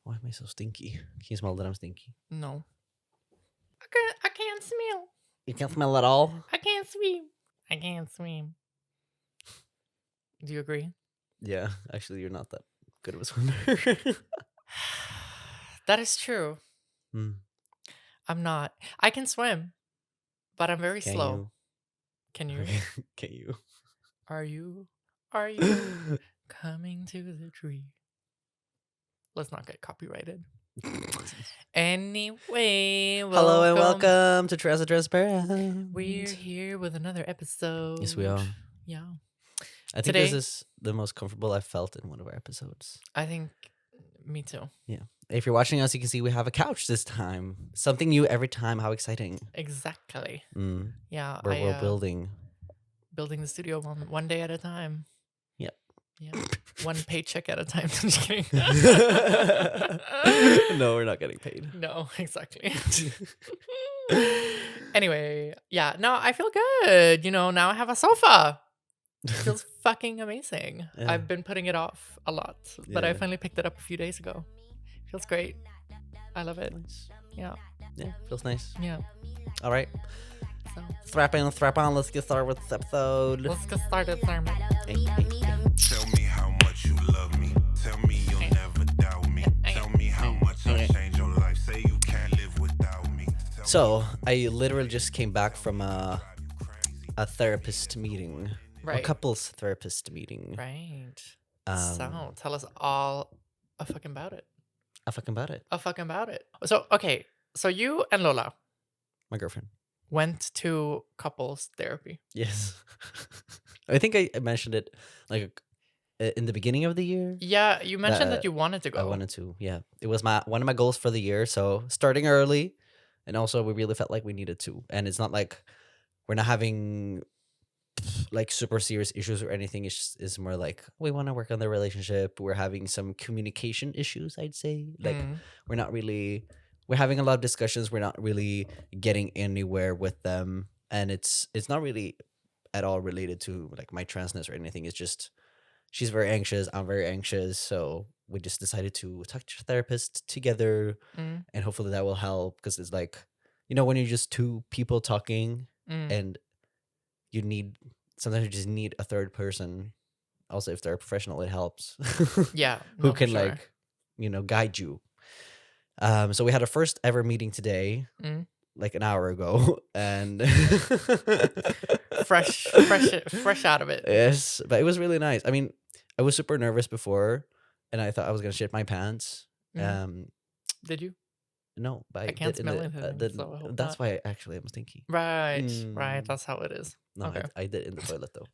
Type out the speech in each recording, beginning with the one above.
Why am I so stinky? Can you smell that I'm stinky? No. I can't smell. You can't smell at all? I can't swim. I can't swim. Do you agree? Yeah, actually, you're not that good of a swimmer. That is true. Hmm. I'm not. I can swim, but I'm very Can slow. you? Can you? Can you? Are you? Are you coming to the tree? Let's not get copyrighted. Anyway, Hello and welcome to Transparent. We're here with another episode. Yes, we are. Yeah. I think Today- this is the most comfortable I've felt in one of our episodes. I think me too. Yeah. If you're watching us, you can see we have a couch this time. Something new every time. How exciting. Exactly. Mm. Yeah. We're building. Building the studio one day at a time. Yep. Yeah. One paycheck at a time. I'm just kidding. No, we're not getting paid. No, exactly. Anyway, yeah. No, I feel good. Now I have a sofa. It feels fucking amazing. Yeah. I've been putting it off a lot, but I Yeah. finally picked it up a few days ago. Feels great. I love it. Nice. Yeah. Yeah, feels nice. Yeah. All right. So Strap on. Let's get started with this episode. let's get started, Thermon. Hey, hey, hey. Tell me how much you love me. Tell me you'll never doubt me. Tell me how much I changed your life. Say you can't live without me. So I literally just came back from a therapist meeting, a Right. couples therapist meeting. Right. Um, So tell us all a fucking about it. I fucking about it. A fucking about it. So, okay. So you and Lola My girlfriend. went to couples therapy. Yes. I think I mentioned it like in the beginning of the year. Yeah, you mentioned that That you wanted to go. I wanted to. Yeah, it was one of my goals for the year. So starting early, and also we really felt like we needed to. And it's not like we're not having like super serious issues or anything. It's more like we want to work on the relationship. We're having some communication issues, I'd say. Like Mm. we're having a lot of discussions. We're not really getting anywhere with them, and it's not really at all related to like my transness or anything. It's just she's very anxious, I'm very anxious, so we just decided to talk to a therapist together, Mm. and hopefully that will help, because it's like, when you're just two people talking, Mm. and sometimes you just need a third person. Also, if they're a professional, it helps. Yeah. Who no, for can sure. like guide you. So we had our first ever meeting today, Mm. like an hour ago, and fresh out of it. Yes, but it was really nice. I mean, I was super nervous before, and I thought I was gonna shit my pants. Mm. Did you? No, but I can't did in smell the, anything, so I hope that's not. why actually I'm stinky. Right. Right. Mm. That's how it is. No, Okay. I did in the toilet though.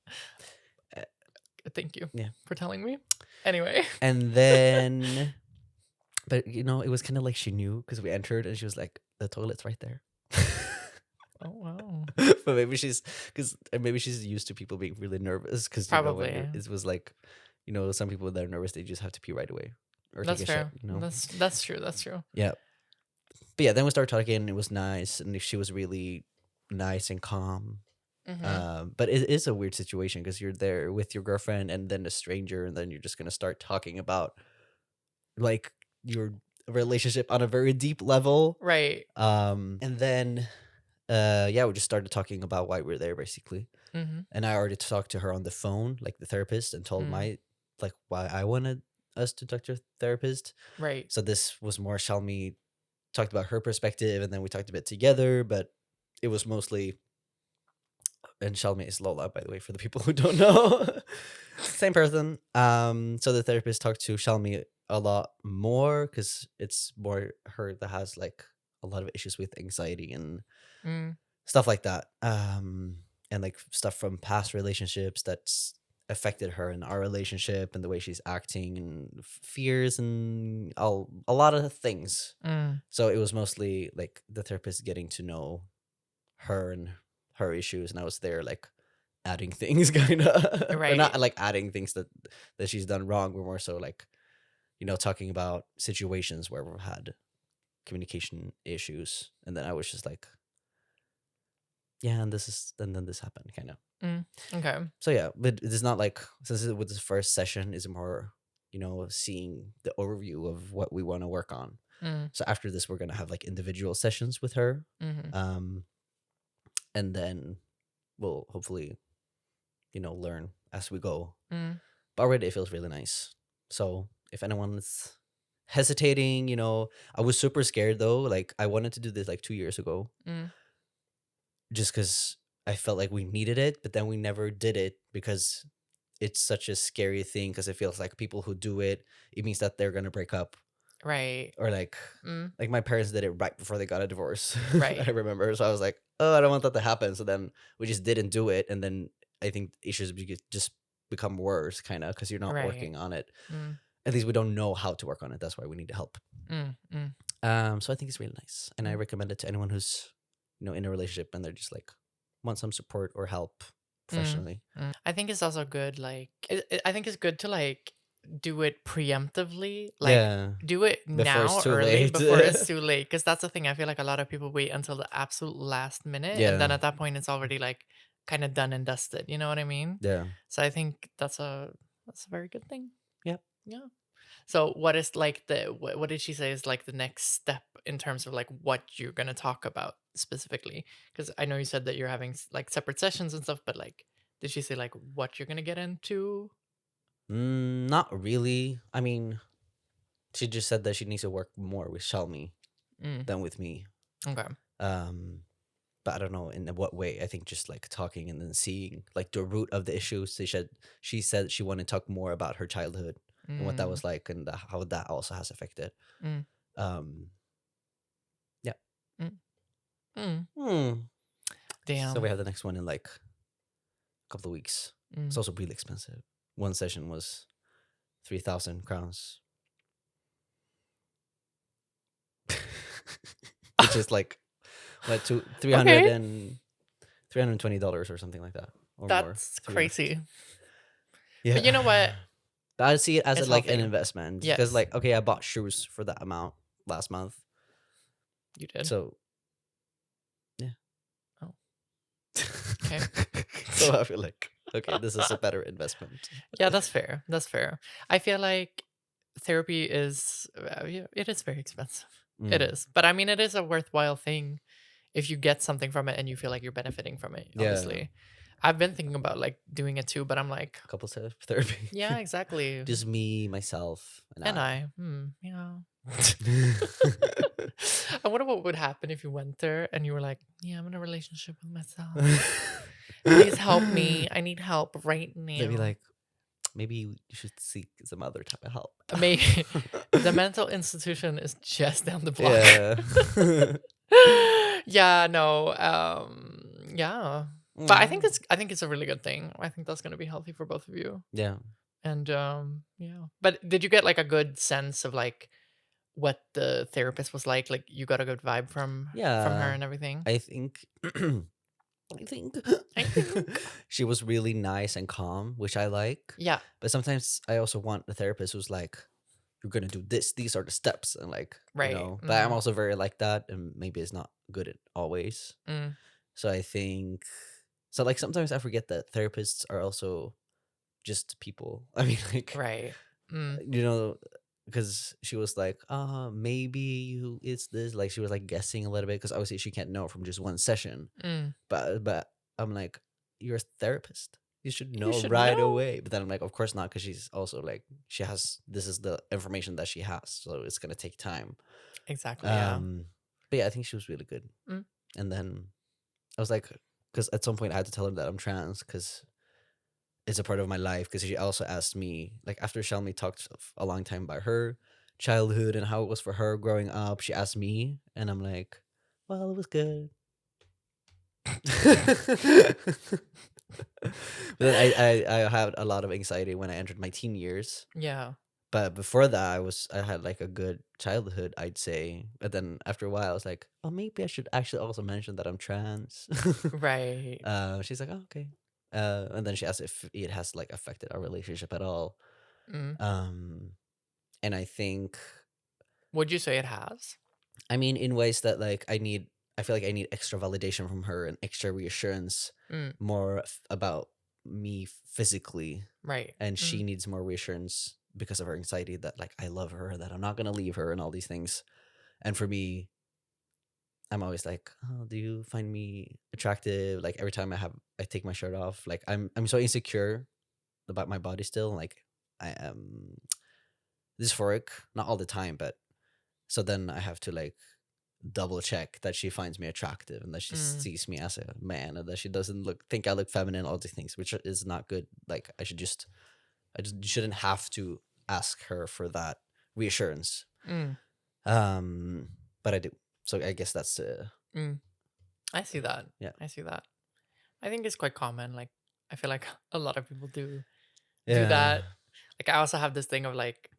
Thank you. Yeah. For telling me. Anyway. And then, but it was kind of like she knew, because we entered and she was like, "The toilet's right there." Oh wow. But maybe she's used to people being really nervous, because Probably. it was like, some people that are nervous, they just have to pee right away or That's take a fair. shit. That's true. That's true. Yeah. But yeah, then we started talking, and it was nice, and she was really nice and calm. Mhm. But it is a weird situation, because you're there with your girlfriend and then a stranger, and then you're just gonna start talking about like your relationship on a very deep level. Right. And then yeah, we just started talking about why we're there, basically. Mhm. And I already talked to her on the phone, like the therapist, and told why I wanted us to talk to a therapist. Right. So this was more Shalmi talked about her perspective, and then we talked a bit together, but it was mostly, and Shalmi is Lola, by the way, for the people who don't know. Same person. So the therapist talked to Shalmi a lot more, because it's more her that has like a lot of issues with anxiety and Mm. stuff like that. And like stuff from past relationships that's affected her in our relationship, and the way she's acting, and fears, and a lot of things. Mm. So it was mostly like the therapist getting to know her and her issues, and I was there like adding things, kind of. Or not Right. like adding things that she's done wrong. We're more so like, talking about situations where we've had communication issues, and then I was just like, yeah, and then this happened, kind of. Okay. So yeah, but it's not like, since it was the first session, is more seeing the overview of what we want to work on. Mm. So after this, we're gonna have like individual sessions with her, Mm-hmm. and then we'll hopefully, learn as we go. Mm. But already it feels really nice. So if anyone's hesitating, I was super scared though. Like I wanted to do this like 2 years ago, Mm. just because I felt like we needed it, but then we never did it because it's such a scary thing. Because it feels like people who do it, it means that they're gonna break up, Right. or like Mm. my parents did it right before they got a divorce. Right. I remember, so I was like, oh, I don't want that to happen. So then we just didn't do it, and then I think issues just become worse, kind of, because you're not Right. working on it. Mm. At least we don't know how to work on it. That's why we need help. Mm. Mm. So I think it's really nice, and I Mm. recommend it to anyone who's in a relationship and they're just like want some support or help professionally. Mm. I think it's also good. Like, I think it's good to like do it preemptively. Like, Yeah, do it before it's now too early late. before it's too late. Because that's the thing. I feel like a lot of people wait until the absolute last minute, and then Yeah, at that point, it's already like kind of done and dusted. You know what I mean? yeah. So I think that's a very good thing. Yep. Yeah. So what is like what did she say is like the next step in terms of like what you're gonna talk about specifically? Because I know you said that you're having like separate sessions and stuff, but like, did she say like what you're gonna get into? Not really. I mean, she just said that she needs to work more with Shalmi Mm. than with me. Okay. But I don't know in what way. I think just like talking and then seeing like the root of the issues. She said she wanted to talk more about her childhood and what that Mm. was like, and how that also has affected. Mm. Um, yeah. Mm. Mm. Hmm. So Damn. we have the next one in like a couple of weeks. It's Mm. also really expensive. One session was 3,000 crowns, which is like what, 300 Okay. and $320 or something like that, or more. That's to be honest. crazy. Yeah. But you know what? But I see it as It's like an healthy. investment, Yes. because like, okay, I bought shoes for that amount last month, You did. so yeah. Oh. Okay. So I feel like, okay, this is a better investment. Yeah, that's fair. That's fair. I feel like therapy is yeah, it is very expensive. It Mm. is. But I mean it is a worthwhile thing if you get something from it and you feel like you're benefiting from it, Yeah. obviously. I've been thinking about like doing it too, but I'm like, Couple set therapy. yeah, exactly. Just me, myself, and I. Yeah. I wonder what would happen if you went there and you were like, yeah, I'm in a relationship with myself. Please help me. I need help right now. Maybe like, maybe you should seek some other type of help. Maybe the mental institution is just down the block. Yeah. Yeah, no. Yeah. But I think it's a really good thing. I think that's gonna be healthy for both of you. Yeah. And yeah. But did you get like a good sense of like what the therapist was like? Like you got a good vibe from her Yeah. and everything? I think I think she was really nice and calm, which I like. Yeah. But sometimes I also want a therapist who's like, you're gonna do this, these are the steps, and like, Right. But I'm also very like that, and maybe it's not good at always. Mm. So I think, so like sometimes I forget that therapists are also just people. I mean, like, Right. Mm. because she was like, maybe you it's this, like she was like guessing a little bit, because obviously she can't know from just one session. Mm. But I'm like, you're a therapist, you should know should right know. away. But then I'm like, of course not, because she's also like, this is the information that she has, so it's gonna take time. Exactly. Yeah. But yeah, I think she was really good. Mm. And then I was like, because at some point I had to tell her that I'm trans, because it's a part of my life. Because she also asked me, like after Shelmy talked a long time about her childhood and how it was for her growing up, she asked me, and I'm like, well, it was good. But then I had a lot of anxiety when I entered my teen years. Yeah. But before that, I had like a good childhood, I'd say. But then after a while, I was like, oh, maybe I should actually also mention that I'm trans. Right. She's like, oh, okay. And then she asked if it has like affected our relationship at all. Mm. And I think, Would you say it has? I mean, in ways that like I feel like I need extra validation from her and extra reassurance, more about me physically, Right. and she needs more reassurance because of her anxiety that like I love her, that I'm not gonna leave her, and all these things. And for me, I'm always like, oh, do you find me attractive? Like every time I take my shirt off, like I'm so insecure about my body still. Like I am dysphoric, not all the time, but so then I have to like double check that she finds me attractive and that she sees me as a man and that she doesn't think I look feminine, all these things, which is not good. Like I just shouldn't have to ask her for that reassurance. But I do. So I guess that's I see that. Yeah. I see that. I think it's quite common. Like I feel like a lot of people do yeah. that. Like I also have this thing of like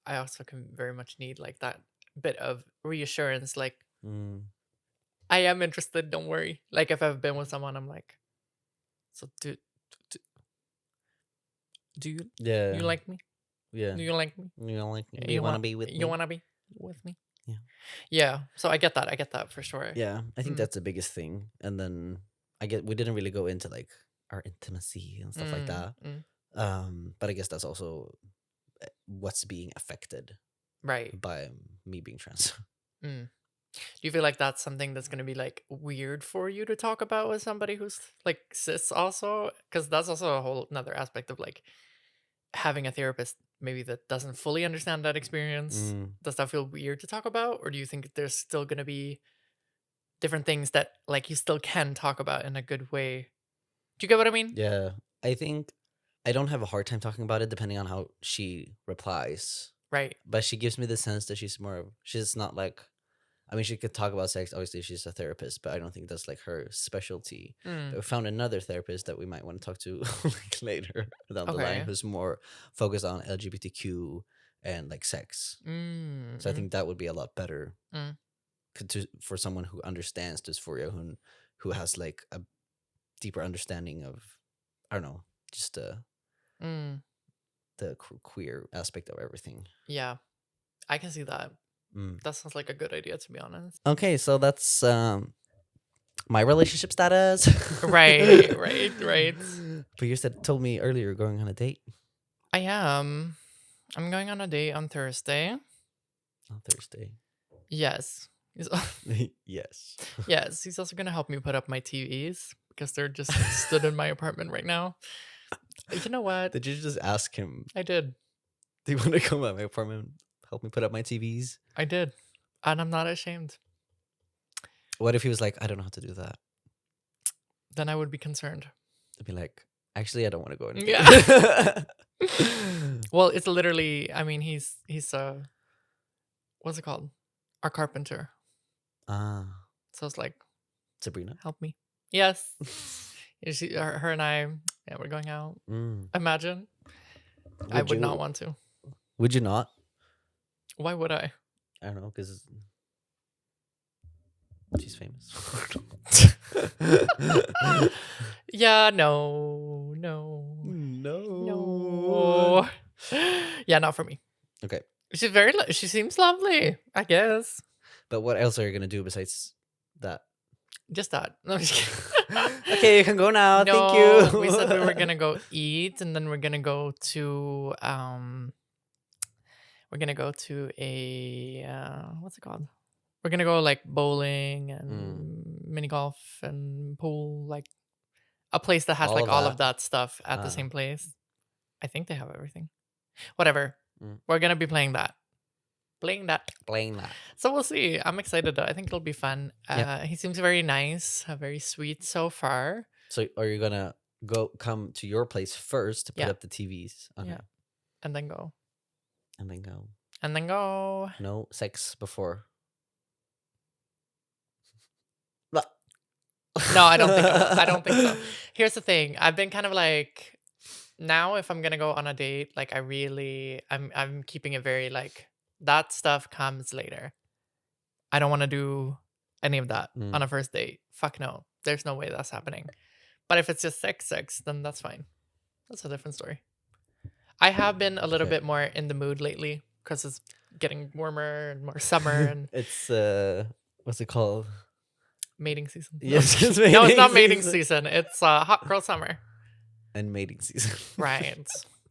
I also can very much need like that bit of reassurance. Like I am interested. Don't worry. Like if I've been with someone, I'm like, so do you you like me? Yeah. Do you like me? You like me? You want to be with me? You want to be with me? Yeah. Yeah. So I get that. I get that for sure. Yeah. I think that's the biggest thing. And then we didn't really go into like our intimacy and stuff like that. But I guess that's also what's being affected right by me being trans. Do you feel like that's something that's going to be like weird for you to talk about with somebody who's like cis also? Because that's also a whole another aspect of like having a therapist maybe that doesn't fully understand that experience. Does that feel weird to talk about? Or do you think there's still going to be different things that like you still can talk about in a good way? Do you get what I mean? Yeah. I think I don't have a hard time talking about it depending on how she replies. Right. But she gives me the sense that she's not like, I mean, she could talk about sex. Obviously, she's a therapist, but I don't think that's like her specialty. But we found another therapist that we might want to talk to like later down the line, who's more focused on LGBTQ and like sex. So I think that would be a lot better for someone who understands dysphoria, who has like a deeper understanding of, I don't know, just the queer aspect of everything. Yeah, I can see that. That sounds like a good idea, to be honest. Okay, so that's my relationship status. right. But you told me earlier you're going on a date. I am. I'm going on a date on Thursday. On Thursday. Yes. Yes. Yes. He's also gonna help me put up my TVs because they're just stood in my apartment right now. You know what? Did you just ask him? I did. Do you want to come at my apartment? Help me put up my TVs? I did. And I'm not ashamed. What if he was like, I don't know how to do that? Then I would be concerned. I'd be like, actually, I don't want to go anymore. Yeah. Well, it's literally, I mean, he's what's it called? Our carpenter. So it's like, Sabrina, help me. Yes. Her and I, yeah, we're going out. Imagine. I would not want to. Would you not? Why would I? I don't know, because she's famous. Yeah, no. Yeah, not for me. Okay. She seems lovely, I guess. But what else are you gonna do besides that? Just that. No, I'm just kidding. Okay, you can go now. No, Thank you. We said we were gonna go eat, and then we're gonna go to a what's it called? We're gonna go like bowling and mini golf and pool, like a place that has all of that stuff at the same place. I think they have everything. Whatever. We're gonna be playing that. So we'll see. I'm excited though. I think it'll be fun. He seems very nice, very sweet so far. So are you gonna come to your place first to put up the TVs? Okay. Yeah. And then go. And then go. No sex before. No, I don't think so. Here's the thing. I've been kind of like, now if I'm gonna go on a date, like I'm keeping it very like, that stuff comes later. I don't want to do any of that on a first date. Fuck no. There's no way that's happening. But if it's just sex, then that's fine. That's a different story. I have been a little bit more in the mood lately because it's getting warmer and more summer, and it's what's it called? Mating season. Yes, no, it's not mating season. It's hot girl summer. And mating season. Right.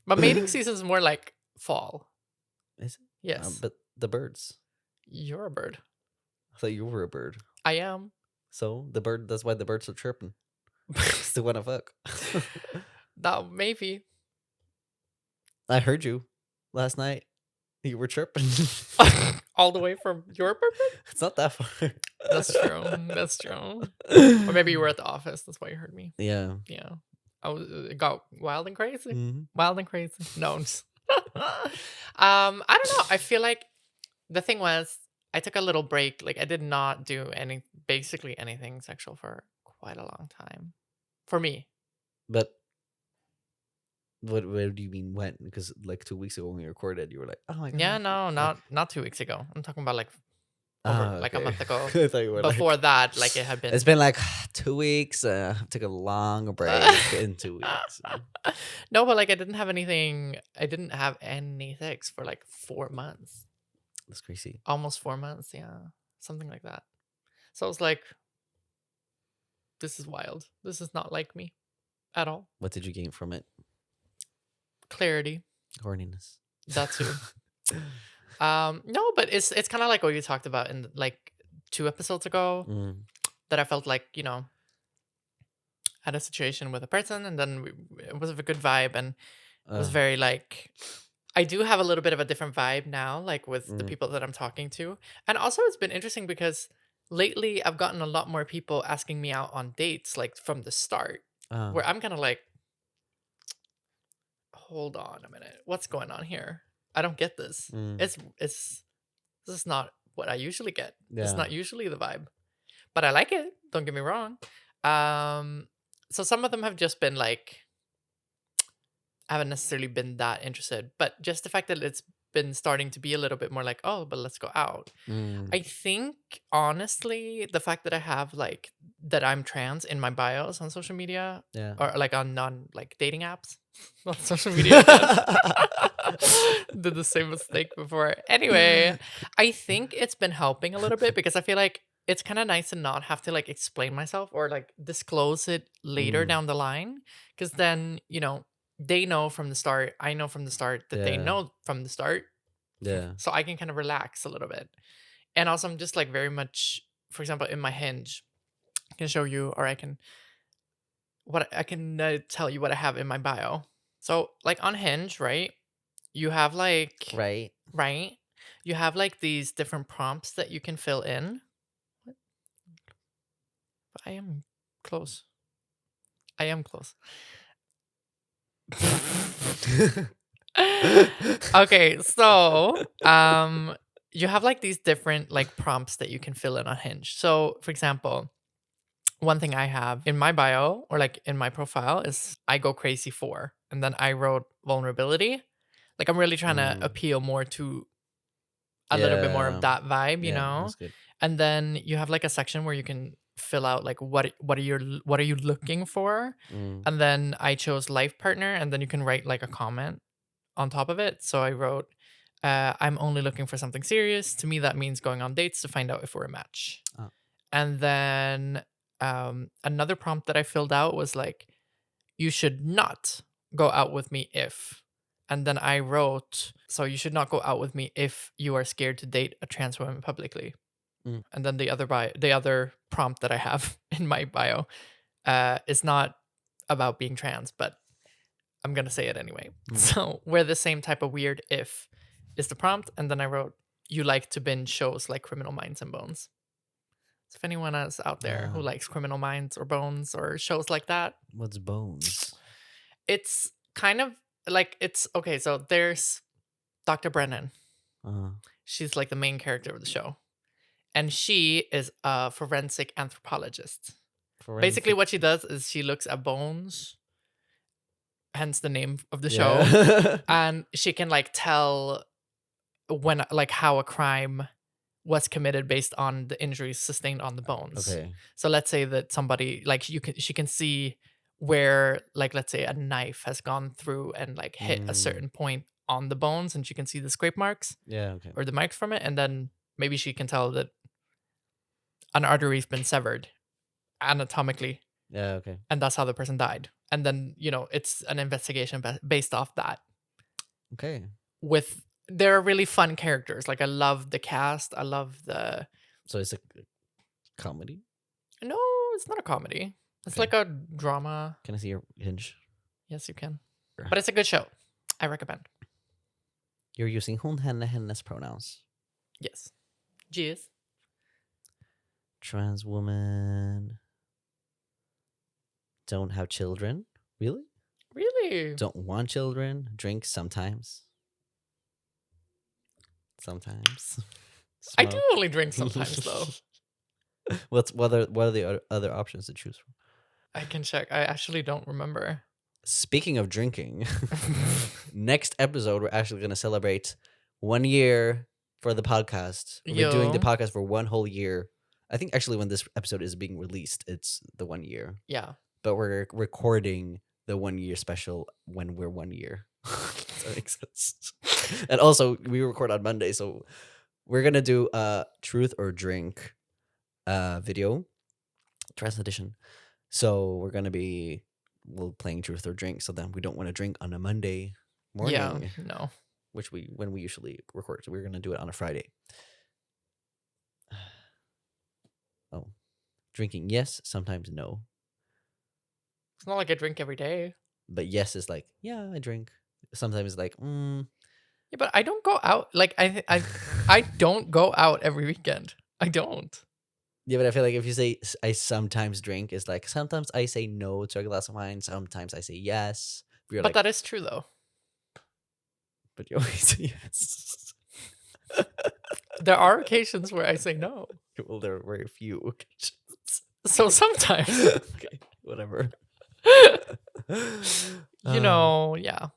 But mating season is more like fall. Is it? Yes. But the birds. You're a bird. I thought you were a bird. I am. So the bird. That's why the birds are chirping. Still wanna fuck. That maybe. I heard you last night. You were chirping. All the way from your bird? It's not that far. That's true. That's true. Or maybe you were at the office. That's why you heard me. Yeah. Yeah. It got wild and crazy. Mhm. Wild and crazy. No. I don't know. I feel like the thing was I took a little break. Like I did not do basically anything sexual for quite a long time. For me. But what do you mean when? Because like 2 weeks ago when we recorded, you were like, "Oh my god." Yeah, no, not 2 weeks ago. I'm talking about like over like a okay. month ago. I thought you were Before like, that, like it had been it's been like 2 weeks. Took a long break in 2 weeks. No, but like I didn't have any sex for like 4 months. That's crazy. Almost 4 months, yeah. Something like that. So I was like, this is wild. This is not like me at all. What did you gain from it? Clarity. Horniness. That too. No, but it's kind of like what you talked about in like 2 episodes ago Mm. that I felt like, had a situation with a person and then it was a good vibe and it was very like I do have a little bit of a different vibe now, like with the people that I'm talking to. And also it's been interesting because lately I've gotten a lot more people asking me out on dates, like from the start, where I'm kind of like, hold on a minute. What's going on here? I don't get this. This is not what I usually get. It's not usually the vibe. But I like it. Don't get me wrong. So some of them have just been like, I haven't necessarily been that interested, but just the fact that it's been starting to be a little bit more like, oh, but let's go out. I think honestly, the fact that I have like that I'm trans in my bios on social media, or like on non like dating apps, on social media, did the same mistake before. Anyway, I think it's been helping a little bit because I feel like it's kind of nice to not have to like explain myself or like disclose it later down the line, because then they know from the start. I know from the start that they know from the start. Yeah. So I can kind of relax a little bit. And also I'm just like very much, for example, in my Hinge, I can show you, or I can tell you what I have in my bio. So like on Hinge, right? You have like, Right. You have like these different prompts that you can fill in. What? But I am close. Okay, so you have like these different like prompts that you can fill in on Hinge. So for example, one thing I have in my bio or like in my profile is I go crazy for, and then I wrote vulnerability. Like I'm really trying to appeal more to a little bit more of that vibe, That's good. And then you have like a section where you can fill out like what are you looking for, and then I chose life partner, and then you can write like a comment on top of it. So I wrote, I'm only looking for something serious. To me, that means going on dates to find out if we're a match. Oh. And then another prompt that I filled out was like, you should not go out with me if. And then I wrote, so you should not go out with me if you are scared to date a trans woman publicly. And then the other prompt that I have in my bio is not about being trans, but I'm going to say it anyway. So we're the same type of weird if is the prompt. And then I wrote, you like to binge shows like Criminal Minds and Bones. So if anyone is out there who likes Criminal Minds or Bones or shows like that. What's Bones? It's kind of like okay. So there's Dr. Brennan. She's like the main character of the show. And she is a forensic anthropologist. Basically what she does is she looks at bones, hence the name of the show, and she can like tell when like how a crime was committed based on the injuries sustained on the bones. Okay. So let's say that somebody like she can see where like let's say a knife has gone through and like hit a certain point on the bones, and she can see the scrape marks. Yeah, okay. Or the marks from it, and then maybe she can tell that an artery's been severed anatomically. Yeah, okay. And that's how the person died. And then, it's an investigation based off that. Okay. with they're really fun characters. Like I love the cast. I love the So it's a comedy. no, it's not a comedy. It's Okay. like a drama. Can I see your hinge? Yes, you can. Sure. But it's a good show. I recommend. You're using hon, henne, hennes pronouns. Yes. Cheers. Trans woman. Don't have children. Really? Really? Don't want children. Drink sometimes. Sometimes. I do Smoke. only drink sometimes though. what are the other options to choose from? I can check. I actually don't remember. Speaking of drinking, next episode we're actually going to celebrate 1 year for the podcast. We're doing the Yo. podcast for 1 whole year. I think actually when this episode is being released, it's the 1 year. Yeah. But we're recording the 1 year special when we're 1 year. Does that make sense? And also we record on Monday, so we're gonna do a truth or drink video, trans edition. So we're gonna be playing truth or drink. So then we don't want to drink on a Monday morning, Yeah. No. which when we usually record. So we're gonna do it on a Friday. Oh, drinking yes, sometimes no. It's not like I drink every day. But yes is like, yeah, I drink. Sometimes it's like, Yeah, but I don't go out. Like I don't go out every weekend. I don't. yeah, but I feel like if you say I sometimes drink, it's like sometimes I say no to a glass of wine, sometimes I say yes. But you're But like, that is true though. but you always say yes. There are occasions where I say no. Well, there are very few occasions. So sometimes, Okay, whatever. you know, yeah.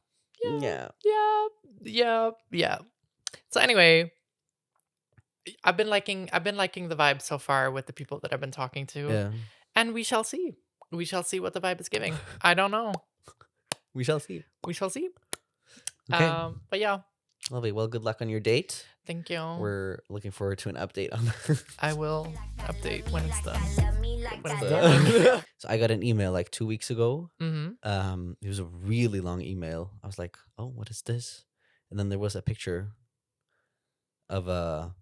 Yeah. Yeah. So anyway, I've been liking the vibe so far with the people that I've been talking to. Yeah. And we shall see. We shall see what the vibe is giving. I don't know. We shall see. We shall see. Okay. But yeah, Lovely. Well, good luck on your date. thank you. We're looking forward to an update on I will update when it's done. When it's that. done. So I got an email like 2 weeks ago. Mm-hmm. It was a really long email. I was like, oh, what is this? And then there was a picture of a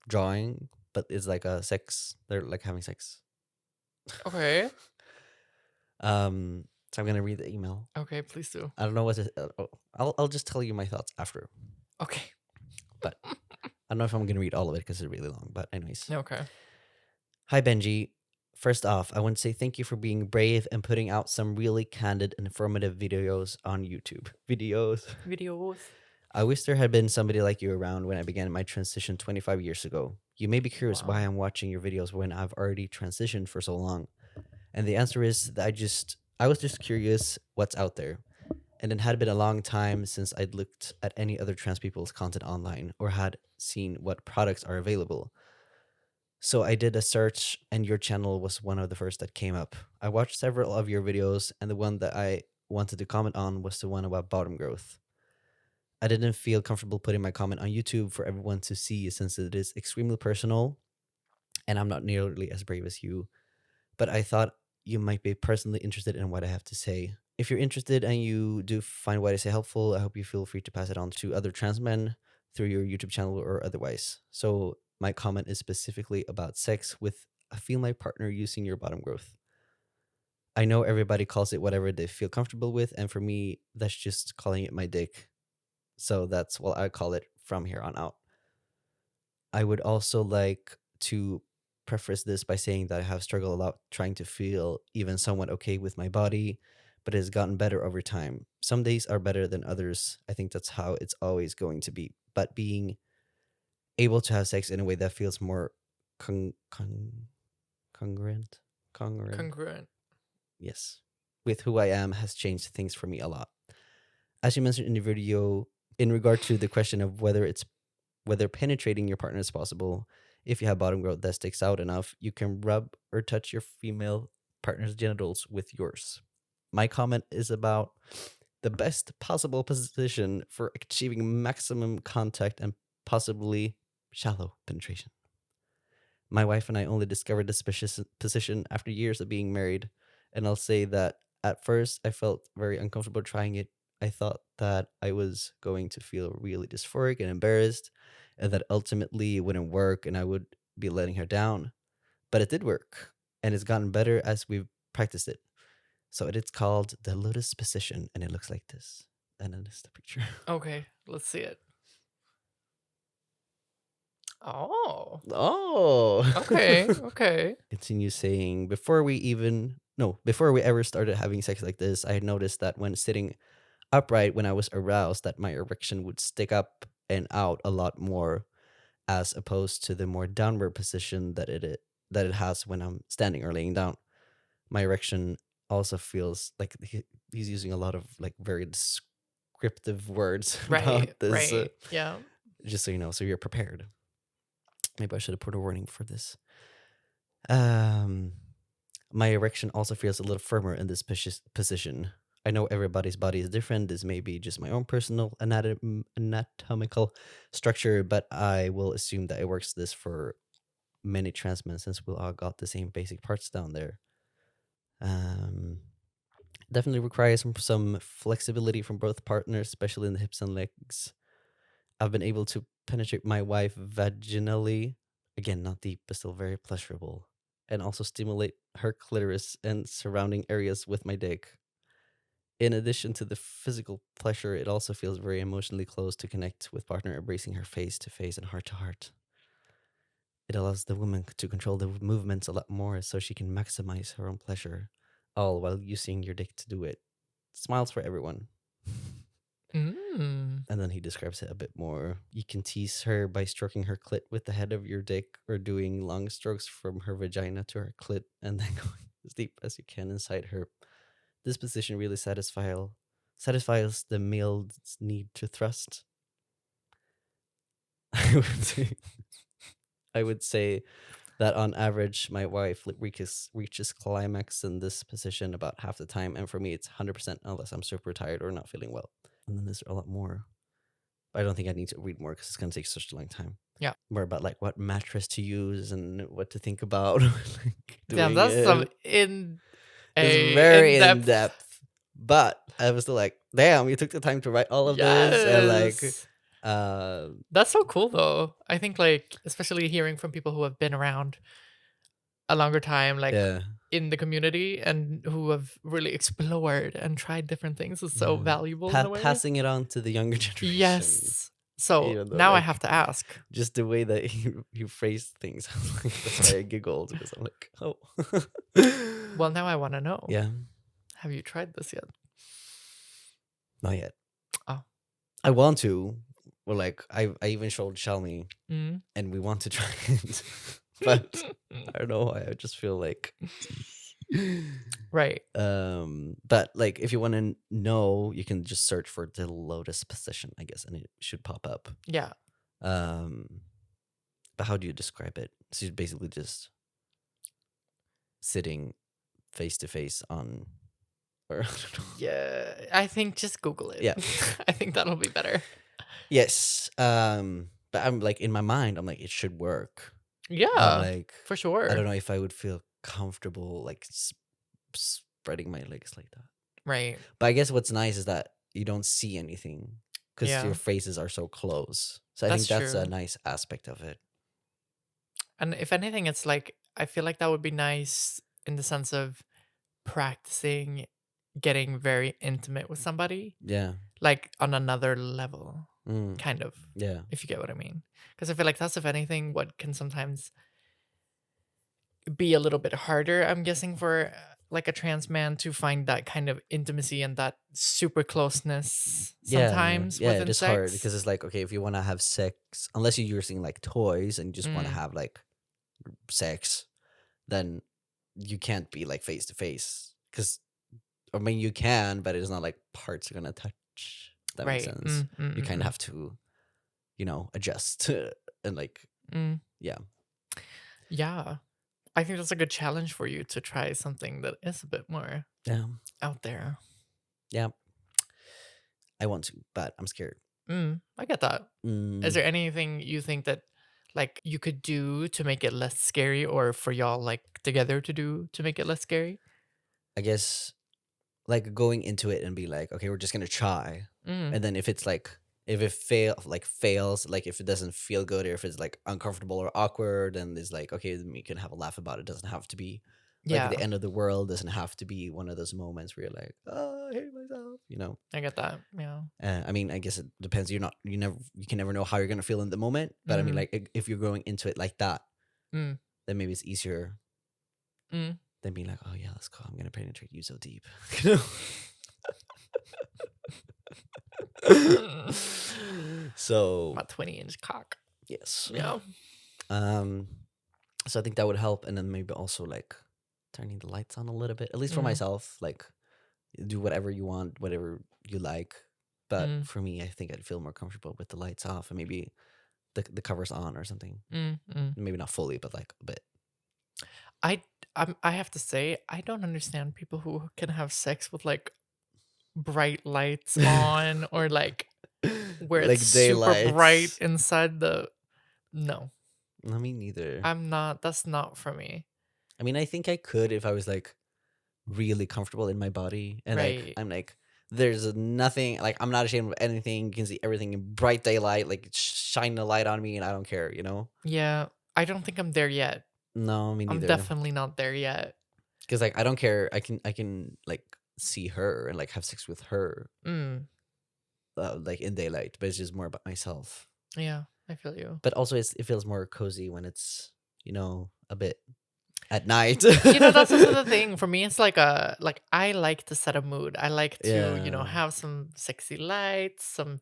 drawing, but it's like a sex. They're like having sex. Okay. So I'm gonna read the email. Okay, please do. I don't know what to. I'll just tell you my thoughts after. Okay. But I don't know if I'm gonna read all of it because it's really long. But anyways. Okay. Hi Benji. First off, I want to say thank you for being brave and putting out some really candid and informative videos on YouTube. Videos. I wish there had been somebody like you around when I began my transition 25 years ago. You may be curious why I'm watching your videos when I've already transitioned for so long. And the answer is that I was just curious what's out there. And it had been a long time since I'd looked at any other trans people's content online or had seen what products are available. So I did a search and your channel was one of the first that came up. I watched several of your videos and the one that I wanted to comment on was the one about bottom growth. I didn't feel comfortable putting my comment on YouTube for everyone to see since it is extremely personal and I'm not nearly as brave as you. But I thought you might be personally interested in what I have to say. If you're interested and you do find what I say helpful, I hope you feel free to pass it on to other trans men through your YouTube channel or otherwise. So my comment is specifically about sex with a female partner using your bottom growth. I know everybody calls it whatever they feel comfortable with, and for me, that's just calling it my dick. So that's what I call it from here on out. I would also like to preface this by saying that I have struggled a lot trying to feel even somewhat okay with my body, but it has gotten better over time. Some days are better than others. I think that's how it's always going to be. But being able to have sex in a way that feels more congruent, yes, with who I am has changed things for me a lot. As you mentioned in the video, in regard to the question of whether penetrating your partner is possible, if you have bottom growth that sticks out enough, you can rub or touch your female partner's genitals with yours. My comment is about the best possible position for achieving maximum contact and possibly shallow penetration. My wife and I only discovered this position after years of being married, and I'll say that at first I felt very uncomfortable trying it I thought that I was going to feel really dysphoric and embarrassed, and that ultimately it wouldn't work and I would be letting her down. But it did work, and it's gotten better as we've practiced it. So it's called the lotus position, and it looks like this. And then this is the picture. Okay, let's see it. Oh, Oh. okay, okay. Continue saying, before we ever started having sex like this, I had noticed that when sitting upright when I was aroused, that my erection would stick up and out a lot more, as opposed to the more downward position that it has when I'm standing or laying down. My erection also feels like he's using a lot of like very descriptive words Right, about this. right. Yeah. Just so you know, so you're prepared. Maybe I should have put a warning for this. Um, my erection also feels a little firmer in this position. I know everybody's body is different. This may be just my own personal anatomical structure, but I will assume that it works this for many trans men, since we all got the same basic parts down there. Um, Definitely requires some flexibility from both partners, especially in the hips and legs. I've been able to penetrate my wife vaginally, again, not deep, but still very pleasurable, and also stimulate her clitoris and surrounding areas with my dick. In addition to the physical pleasure, it also feels very emotionally close to connect with partner, embracing her face to face and heart to heart. It allows the woman to control the movements a lot more so she can maximize her own pleasure, all while using your dick to do it. Smiles for everyone. Mm. And then he describes it a bit more. You can tease her by stroking her clit with the head of your dick, or doing long strokes from her vagina to her clit and then going as deep as you can inside her. This position really satisfies the male's need to thrust. I would say that on average, my wife reaches climax in this position about half the time, and for me, it's 100% unless I'm super tired or not feeling well. And then there's a lot more. I don't think I need to read more because it's going to take such a long time. Yeah. More about like what mattress to use and what to think about like, Damn, doing that's some it. It's very in in-depth. depth. But I was still like, damn, you took the time to write all of this, and like, Yes. That's so cool though. I think like especially hearing from people who have been around a longer time, like yeah, in the community and who have really explored and tried different things is so yeah. valuable in a way. Passing it on to the younger generation. Yes. So Even though, now I like, have to ask. just the way that you phrase things, that's why I giggled, because I'm like, oh. Well, now I want to know. Yeah, Have you tried this yet? not yet. Oh. I want to. Well, like I even showed Shalmi, Mm. and we want to try it, but I don't know why. I just feel like, Right. But like if you want to know, you can just search for the lotus position, I guess, and it should pop up. Yeah. But how do you describe it? So you're basically just sitting face to face on, or I don't know. Yeah. I think just Google it. Yeah. I think that'll be better. Yes. But I'm like in my mind, I'm like it should work. Yeah. I'm like for sure. I don't know if I would feel comfortable like spreading my legs like that. Right. But I guess what's nice is that you don't see anything because Yeah. your faces are so close. So I That's think that's a true. nice aspect of it. And if anything, it's like I feel like that would be nice in the sense of practicing getting very intimate with somebody, Yeah. like on another level, Mm, kind of, yeah. if you get what I mean. Because I feel like that's, if anything, what can sometimes be a little bit harder, I'm guessing, for like a trans man to find that kind of intimacy and that super closeness sometimes Yeah, within it is hard sex. because it's like, okay, if you want to have sex, unless you're using like toys and you just want to Mm. have like sex, then you can't be like face to face. Because, I mean, you can, but it's not like parts are going to touch. If that makes Right. sense. You kind of have to, adjust and like, Mm. yeah. Yeah. I think that's a good challenge for you to try something that is a bit more Yeah. out there. Yeah. I want to, but I'm scared. I get that. Mm, Is there anything you think that like you could do to make it less scary, or for y'all like together to do to make it less scary? I guess like going into it and be like, okay, we're just gonna try, Mm. and then if it's like if it fails, like if it doesn't feel good or if it's like uncomfortable or awkward, and it's like okay, then we can have a laugh about it. Doesn't have to be like Yeah, the end of the world. Doesn't have to be one of those moments where you're like, oh, I hate myself, you know. I get that. Yeah. I mean, I guess it depends. You can never know how you're gonna feel in the moment. But I mean, Mhm. like if you're going into it like that, Mm. then maybe it's easier Mm. than being like, oh yeah, let's go. I'm gonna penetrate you so deep. You know? So My 20-inch cock. yes. Yeah. So I think that would help, and then maybe also like turning the lights on a little bit, at least for Mm. myself. Like, do whatever you want, whatever you like. But Mm. for me, I think I'd feel more comfortable with the lights off and maybe the covers on or something. Mm. Mm. Maybe not fully, but like a bit. I have to say, I don't understand people who can have sex with like bright lights on or like where Like it's super bright daylights. inside the. No, I mean, neither. I'm not. That's not for me. I mean, I think I could if I was like really comfortable in my body and like Right. I'm like there's nothing like I'm not ashamed of anything. You can see everything in bright daylight, like shine the light on me, and I don't care. You know? Yeah, I don't think I'm there yet. No, me I'm neither. definitely not there yet. Because like I don't care. I can like see her and like have sex with her Mm. like in daylight, but it's just more about myself. Yeah, I feel you. But also it feels more cozy when it's a bit at night. That's also the thing for me. It's like I like to set a mood. I like to Yeah. have some sexy lights, some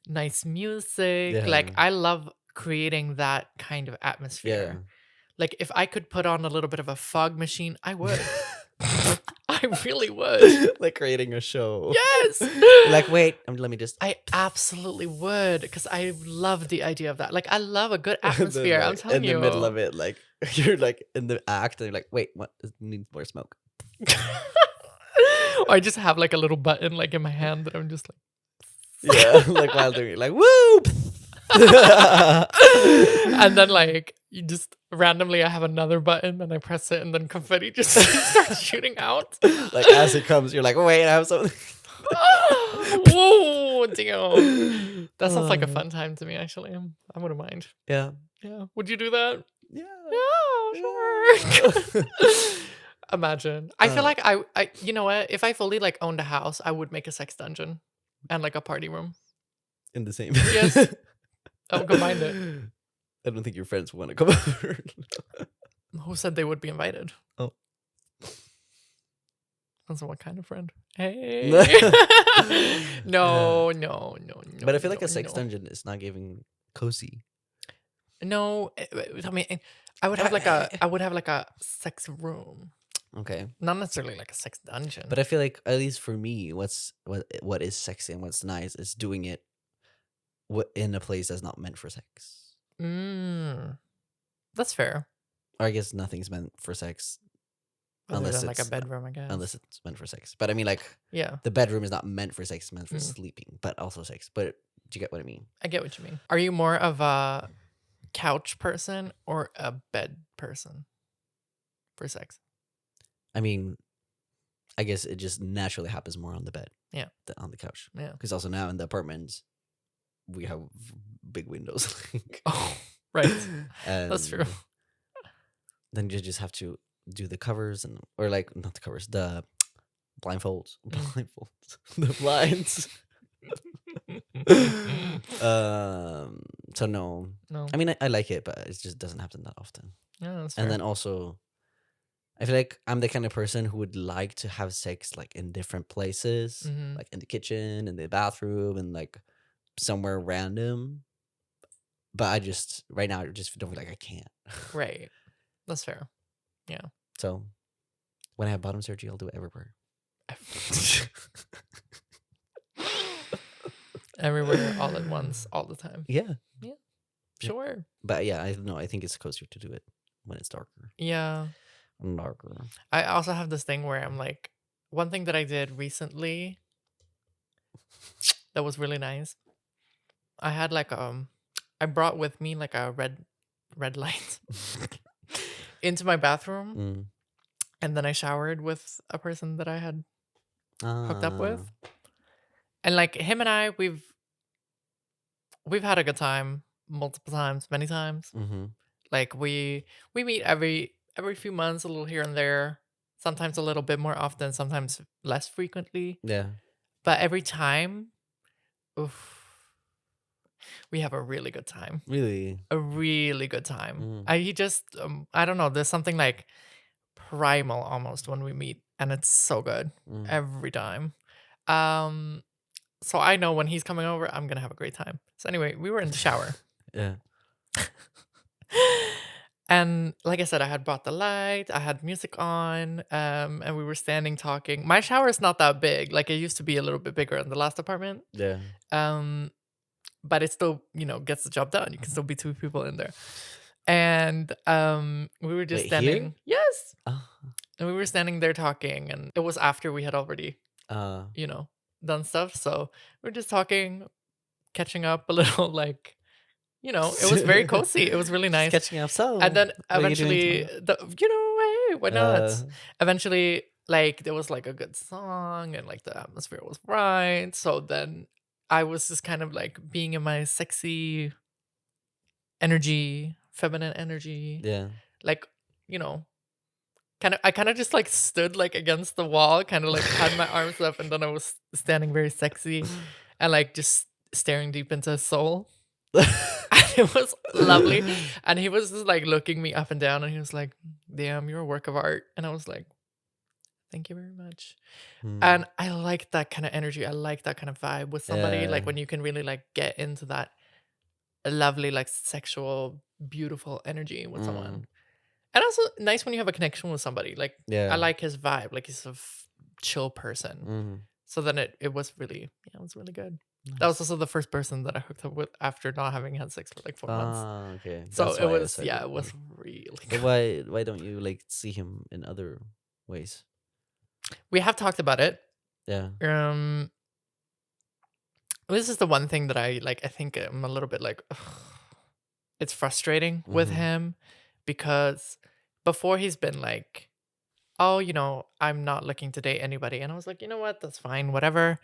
nice music. Yeah. Like I love creating that kind of Yeah. atmosphere. Like if I could put on a little bit of a fog machine, I would. I really would. Like creating a show. Yes. Like wait, let me just. I absolutely would because I love the idea of that. Like I love a good And then, atmosphere. I'm like, telling in you. the middle of it, like you're like in the act, and you're like, wait, what? It needs more smoke. Or I just have like a little button like in my hand that I'm just like. Yeah, like while doing it, like woo. And then like you just randomly I have another button and I press it and then confetti just starts shooting out. Like as it comes, you're like, wait, I have something. Whoa, damn. That sounds like a fun time to me actually. I wouldn't mind. Yeah. Yeah. Would you do that? Yeah. Yeah, sure. Imagine. I feel Uh. like I you know what? If I fully like owned a house, I would make a sex dungeon and like a party room. In the same. Yes. I would combine it. I don't think your friends want to come over. Who said they would be invited? Oh. Depends on what kind of friend. Hey. No. But I feel like no, a sex no. dungeon is not giving cozy. No, I mean, I would have like a sex room, Okay. not necessarily like a sex dungeon. But I feel like at least for me, what is sexy and what's nice is doing it in a place that's not meant for sex. That's fair. Or I guess nothing's meant for sex Other unless than it's like a bedroom, I guess. unless it's meant for sex. But I mean, like Yeah, the bedroom is not meant for sex; it's meant for Mm. sleeping, but also sex. But do you get what I mean? I get what you mean. Are you more of a couch person or a bed person for sex? I mean, I guess it just naturally happens more on the bed, Yeah. than on the couch. Yeah. Because also now in the apartments, we have big windows. Oh, right. That's true. And then you just have to do the covers or like not the covers, the blindfolds, the blinds. So no, No. I mean I like it, but it just doesn't happen that often. Yeah, that's And fair. then also, I feel like I'm the kind of person who would like to have sex like in different places, Mhm. like in the kitchen, in the bathroom, and like somewhere random. But I just right now I just don't feel like I can't. Right. That's fair. So when I have bottom surgery, I'll do it everywhere. Everywhere, all at once, all the time. Yeah. Yeah. Sure. But yeah, I don't know. I think it's cozier to do it when it's darker. Yeah. Darker. I also have this thing where I'm like, one thing that I did recently that was really nice. I had like I brought with me like a red light into my bathroom, Mm. and then I showered with a person that I had hooked up with. Ah. And like him and I, we've had a good time multiple times, many times. Mm-hmm. Like we meet every few months, a little here and there. Sometimes a little bit more often, sometimes less frequently. Yeah. But every time, oof, we have a really good time. Really. A really good time. Mm. He just I don't know, there's something like primal almost when we meet, and it's so good Mm. every time. Um so I know when he's coming over, I'm gonna have a great time. So anyway, we were in the shower. Yeah. And like I said, I had brought the light, I had music on, and we were standing talking. My shower is not that big. Like it used to be a little bit bigger in the last apartment. Yeah. Um, but it still, gets the job done. You can still be two people in there. And we were just Wait, here? standing. Yes. Ah. And we were standing there talking, and it was after we had already, Uh. done stuff. So we were just talking, catching up a little, like, it was very cozy. It was really Just nice. catching up. So, And then what are you doing eventually, tomorrow? hey, why not? Uh. Eventually, like there was like a good song and like the atmosphere was right. So then I was just kind of like being in my sexy energy, feminine energy, Yeah. like, I kind of just like stood like against the wall, kind of like had my arms up, and then I was standing very sexy and like just staring deep into his soul. And it was lovely. And he was just like looking me up and down, and he was like, "Damn, you're a work of art." And I was like, "Thank you very much." Hmm. And I like that kind of energy. I like that kind of vibe with somebody, Yeah. like when you can really like get into that lovely, like sexual, beautiful energy with someone. Mm. And also nice when you have a connection with somebody. Like I Yeah. like his vibe. Like he's a chill person. Mm. So then it was really, yeah, it was really good. That was Nice. also the first person that I hooked up with after not having had sex for like 4 months. Ah, okay. So That's it why I was, said yeah, it. it was really But good. why don't you like see him in other ways? We have talked about it. Yeah. This is the one thing that I like. I think I'm a little bit like, ugh, it's frustrating with Mm-hmm. him because before he's been like, oh, I'm not looking to date anybody. And I was like, you know what? That's fine. Whatever.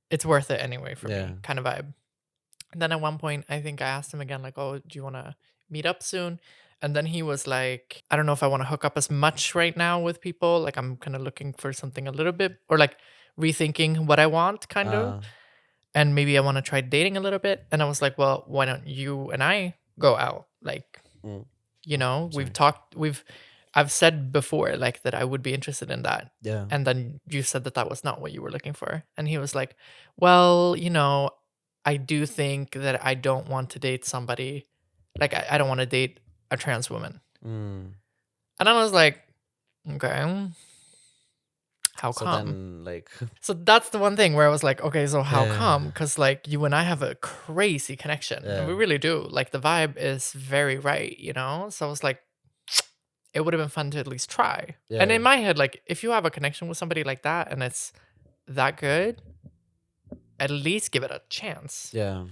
It's worth it anyway for Yeah. me, kind of vibe. And then at one point, I think I asked him again, like, oh, do you want to meet up soon? And then he was like, I don't know if I want to hook up as much right now with people. Like, I'm kind of looking for something a little bit, or like rethinking what I want, kind of. Uh. And maybe I want to try dating a little bit. And I was like, well, why don't you and I go out? Like, Mm. we've Sorry. talked, I've said before, like, that I would be interested in that. Yeah. And then you said that that was not what you were looking for. And he was like, well, I do think that I don't want to date somebody, like, I don't want to date a trans woman. Mm. And I was like, okay, how So come? then, like, So that's the one thing where I was like, okay, so how Yeah. come? Because like you and I have a crazy connection, and we Yeah. really do. Like the vibe is very right, So I was like, it would have been fun to at least try. And Yeah. in my head, like if you have a connection with somebody like that and it's that good, at least give it a chance. Yeah.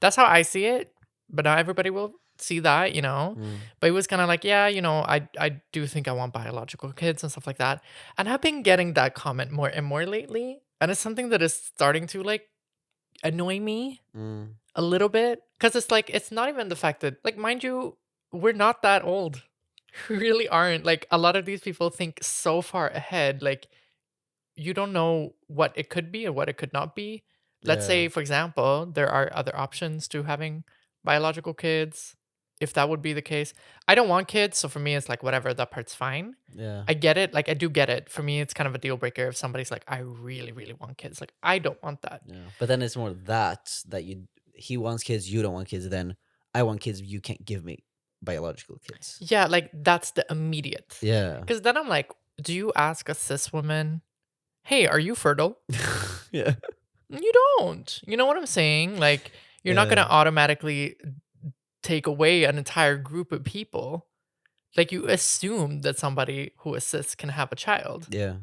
That's how I see it. But not everybody will see that, Mm. But it was kind of like, yeah, I do think I want biological kids and stuff like that. And I've been getting that comment more and more lately. And it's something that is starting to like annoy me Mm. a little bit. Cause it's like, it's not even the fact that, like, mind you, we're not that old. We really aren't. Like, a lot of these people think so far ahead. Like, you don't know what it could be or what it could not be. Let's Yeah. say, for example, there are other options to having biological kids. If that would be the case, I don't want kids. So for me, it's like, whatever, that part's fine. Yeah. I get it. Like, I do get it. For me, it's kind of a deal breaker if somebody's like, I really, really want kids. Like, I don't want that. Yeah. But then it's more that he wants kids, you don't want kids. Then I want kids, you can't give me biological kids. Yeah, like, that's the immediate. Yeah. Because then I'm like, do you ask a cis woman, hey, are you fertile? Yeah. You don't. You know what I'm saying? Like, you're not going Yeah. to automatically take away an entire group of people. Like, you assume that somebody who assists can have a child. Yeah.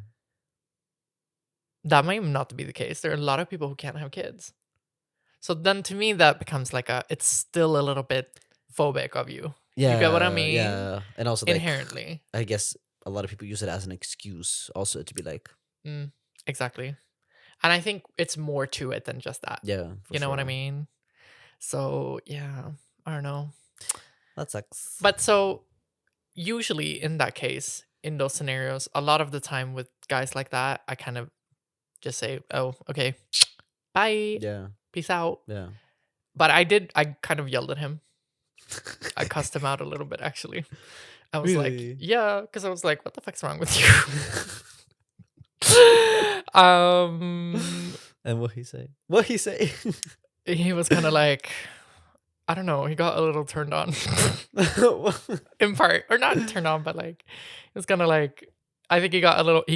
That might not be the case. There are a lot of people who can't have kids. So then to me, that becomes like it's still a little bit phobic of you. Yeah. You get what I mean? Yeah. And also, like, Inherently. I guess a lot of people use it as an excuse also to be like, Exactly. And I think it's more to it than just that. Yeah, for You know what I sure. mean? So yeah, I don't know. That sucks. But so usually in that case, in those scenarios, a lot of the time with guys like that, I kind of just say, "Oh, okay, bye, Yeah, peace out." yeah. But I kind of yelled at him. I cussed him out a little bit actually. I was like, Really? "Yeah," because I was like, "What the fuck's wrong with you?" And what he say? What he say? He was kind of like, I don't know. He got a little turned on, in part, or not turned on, but like, it was kind of like, I think he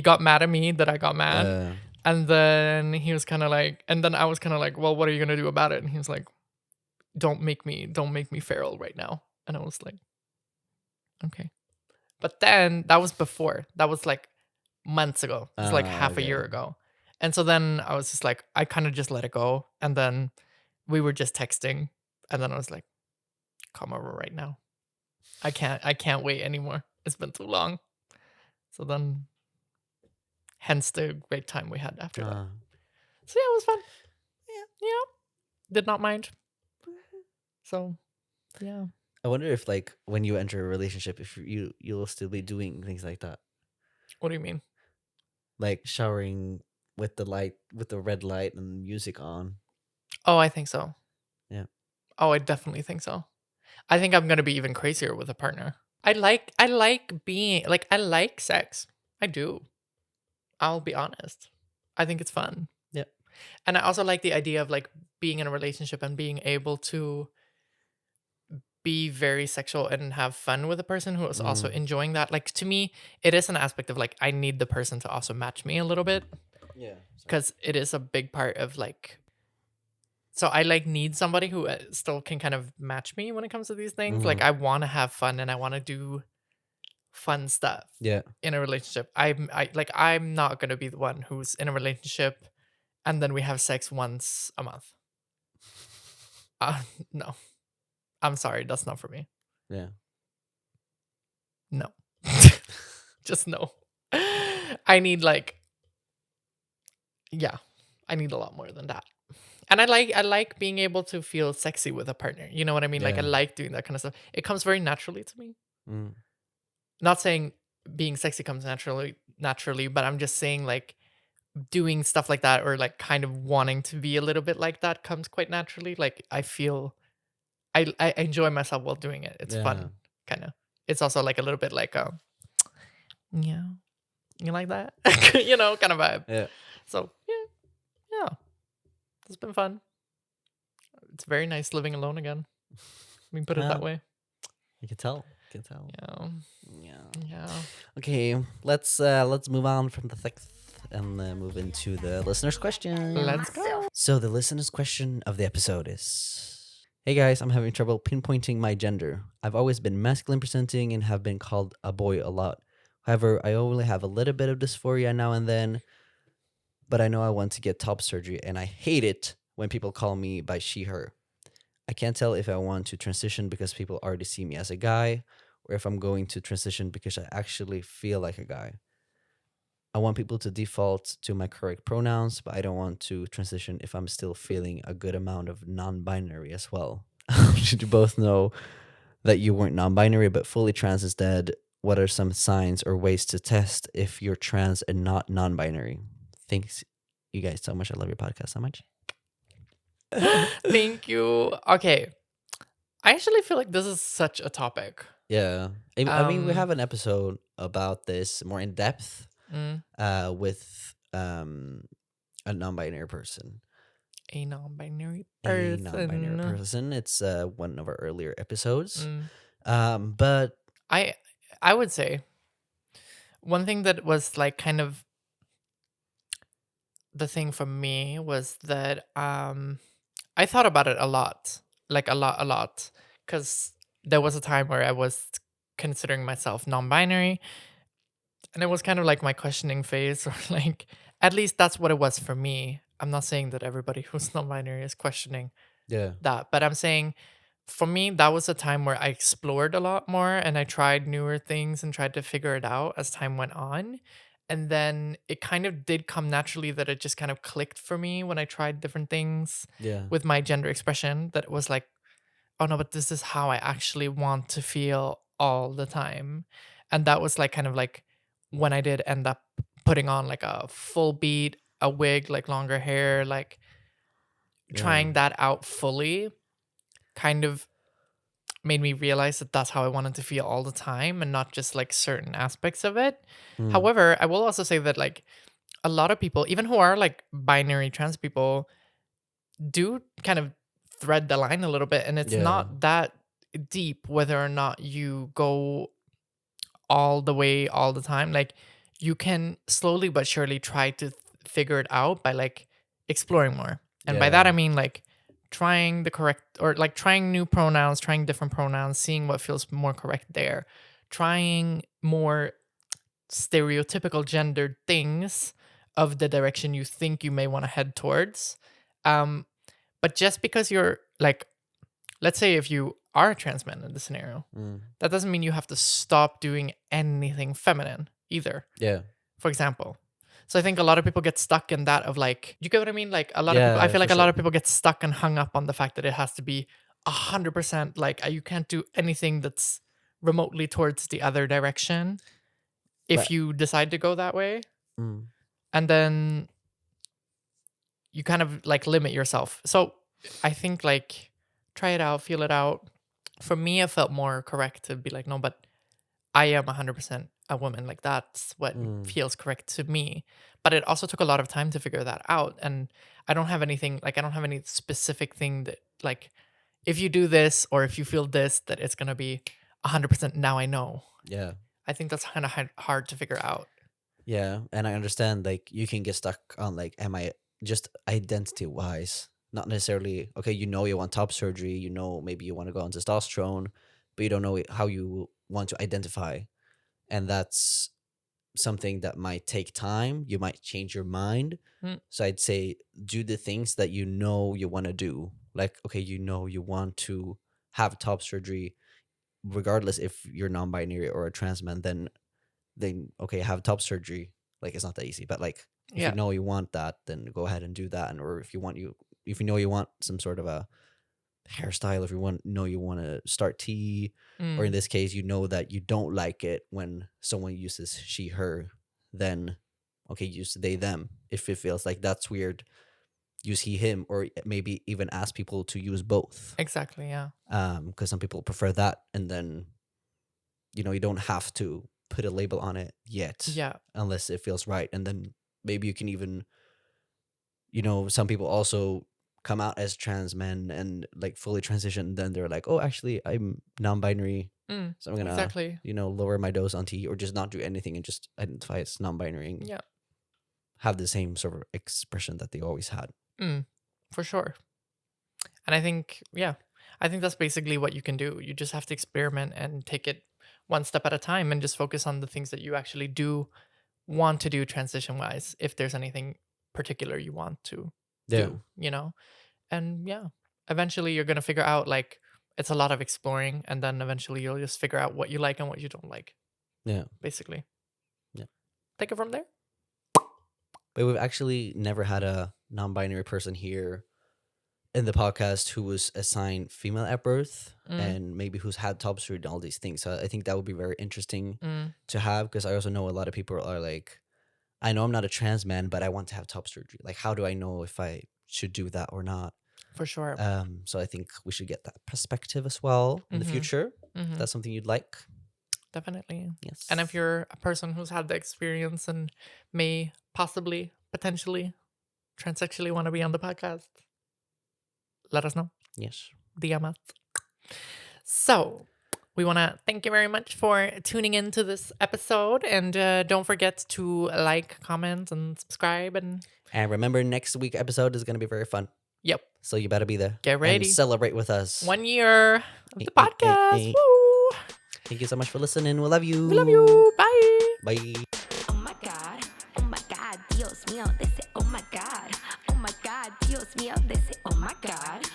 got mad at me that I got mad, uh, and then he was kind of like, and then I was kind of like, well, what are you gonna do about it? And he was like, don't make me feral right now. And I was like, okay. But then that was before. That was like months ago. It was like half a year okay. ago. And so then I was just like, I kind of just let it go. And then we were just texting. And then I was like, come over right now. I can't wait anymore. It's been too long. So then hence the great time we had after that. Uh, So yeah, it was fun. Yeah. Did not mind. So yeah. I wonder if like when you enter a relationship, if you'll still be doing things like that, What do you mean? like showering with the red light and music on. Oh, I think so. Yeah. Oh, I definitely think so. I think I'm gonna be even crazier with a partner. I like being like I like sex. I do. I'll be honest. I think it's fun. Yeah. And I also like the idea of like being in a relationship and being able to be very sexual and have fun with a person who is also enjoying that. Like to me, it is an aspect of like I need the person to also match me a little bit Yeah. because it is a big part of like. So I like need somebody who still can kind of match me when it comes to these things. Like I want to have fun and I want to do fun stuff Yeah. in a relationship. I'm not gonna be the one who's in a relationship and then we have sex once a month. No, I'm sorry, that's not for me. Yeah. No, just no. I need like, yeah, I need a lot more than that. And I like being able to feel sexy with a partner. You know what I mean? Like I Yeah. like doing that kind of stuff. It comes very naturally to me. Mm. Not saying being sexy comes naturally, but I'm just saying like doing stuff like that or like kind of wanting to be a little bit like that comes quite naturally. Like I feel I enjoy myself while doing it. It's Yeah. fun, kind of. It's also like a little bit like yeah, you like that, you know, kind of vibe. Yeah. So yeah, it's been fun. It's very nice living alone again. We put it that Yeah. way. You can tell. You can tell. Yeah, Yeah. yeah. Okay, let's move on from the sixth and move into the listener's question. Let's go. So the listener's question of the episode is: Hey guys, I'm having trouble pinpointing my gender. I've always been masculine presenting and have been called a boy a lot. However, I only have a little bit of dysphoria now and then, but I know I want to get top surgery and I hate it when people call me by she, her. I can't tell if I want to transition because people already see me as a guy or if I'm going to transition because I actually feel like a guy. I want people to default to my correct pronouns, but I don't want to transition if I'm still feeling a good amount of non-binary as well. Did you both know that you weren't non-binary but fully trans instead? What are some signs or ways to test if you're trans and not non-binary? Thanks you guys so much. I love your podcast so much. Thank you. Okay. I actually feel like this is such a topic. Yeah. I mean, we Um, have an episode about this more in depth mm, with a non-binary person. a non-binary A non-binary person. person. It's one of our earlier episodes. Mm. But I would say one thing that was like kind of the thing for me was that I thought about it a lot, like a lot, because there was a time where I was considering myself non-binary, and it was kind of like my questioning phase, or like at least that's what it was for me. I'm not saying that everybody who's non-binary is questioning yeah, that, but I'm saying for me that was a time where I explored a lot more and I tried newer things and tried to figure it out as time went on. And then it kind of did come naturally that it just kind of clicked for me when I tried different things Yeah. with my gender expression, that it was like, oh no, but this is how I actually want to feel all the time. And that was like kind of like when I did end up putting on like a full beat, a wig, like longer hair, like trying that out fully kind of made me realize that that's how I wanted to feel all the time and not just like certain aspects of it. Mm. However, I will also say that like a lot of people, even who are like binary trans people, do kind of thread the line a little bit, and it's Yeah. not that deep whether or not you go all the way all the time. Like you can slowly but surely try to figure it out by like exploring more. And by that Yeah. I mean like trying the correct, or like trying new pronouns, trying different pronouns, seeing what feels more correct there, trying more stereotypical gendered things of the direction you think you may want to head towards. But just because you're like, let's say if you are a trans man in the scenario, Mm. that doesn't mean you have to stop doing anything feminine either, Yeah. for example. So I think a lot of people get stuck in that of like, you get what I mean? Like a lot of people, I Yeah, feel like for a lot sure. of people get stuck and hung up on the fact that it has to be 100%, like you can't do anything that's remotely towards the other direction if But- you decide to go that way. Mm. And then you kind of like limit yourself. So I think like try it out, feel it out. For me, it felt more correct to be like, no, but I am 100% a woman. Like that's what feels correct to me. But it also took a lot of time to figure that out. And I don't have anything, like I don't have any specific thing that like, if you do this or if you feel this, that it's going to be 100% now I know. Yeah. I think that's kind of hard to figure out. Yeah, and I understand like you can get stuck on like, am I just identity wise, not necessarily okay. You know you want top surgery, you know maybe you want to go on testosterone, but you don't know how you want to identify, and that's something that might take time. You might change your mind. Mm. So I'd say do the things that you know you want to do. Like okay, you know you want to have top surgery, regardless if you're non-binary or a trans man. Then okay, have top surgery. Like it's not that easy, but like if Yeah. you know you want that, then go ahead and do that. And or if you know you want some sort of a hairstyle, if you know you want to start tea, or in Mm. this case, you know that you don't like it when someone uses she her, then okay, use they them. If it feels like that's weird, use he him, or maybe even ask people to use both. Exactly. Yeah. Because some people prefer that, and then you don't have to put a label on it yet. Yeah. Unless it feels right. And then maybe you can even, some people also come out as trans men and like fully transition. Then they're like, oh, actually, I'm non-binary. Mm. So I'm going to, Exactly. lower my dose on T or just not do anything and just identify as non-binary and Yeah. have the same sort of expression that they always had. For sure. And I think that's basically what you can do. You just have to experiment and take it one step at a time and just focus on the things that you actually do want to do transition wise. If there's anything particular you want to do, and eventually you're going to figure out like it's a lot of exploring, and then eventually you'll just figure out what you like and what you don't like. Yeah. Basically. Yeah. Take it from there. But we've actually never had a non-binary person here in the podcast who was assigned female at birth and maybe who's had top surgery and all these things. So I think that would be very interesting to have, because I also know a lot of people are like, I know I'm not a trans man, but I want to have top surgery. Like, how do I know if I should do that or not? For sure. So I think we should get that perspective as well in the future. If that's something you'd like. Definitely. Yes. And if you're a person who's had the experience and may possibly, potentially, transsexually want to be on the podcast, let us know. Yes. DM us. So, we want to thank you very much for tuning into this episode. And don't forget to like, comment, and subscribe. And remember, next week episode is going to be very fun. Yep. So you better be there. Get ready. And celebrate with us. 1 year of the Hey, podcast. hey. Woo! Thank you so much for listening. We love you. We love you. Bye. Bye. Oh my God, Dios mío, they say, oh my God, Dios mío, they say, oh my God.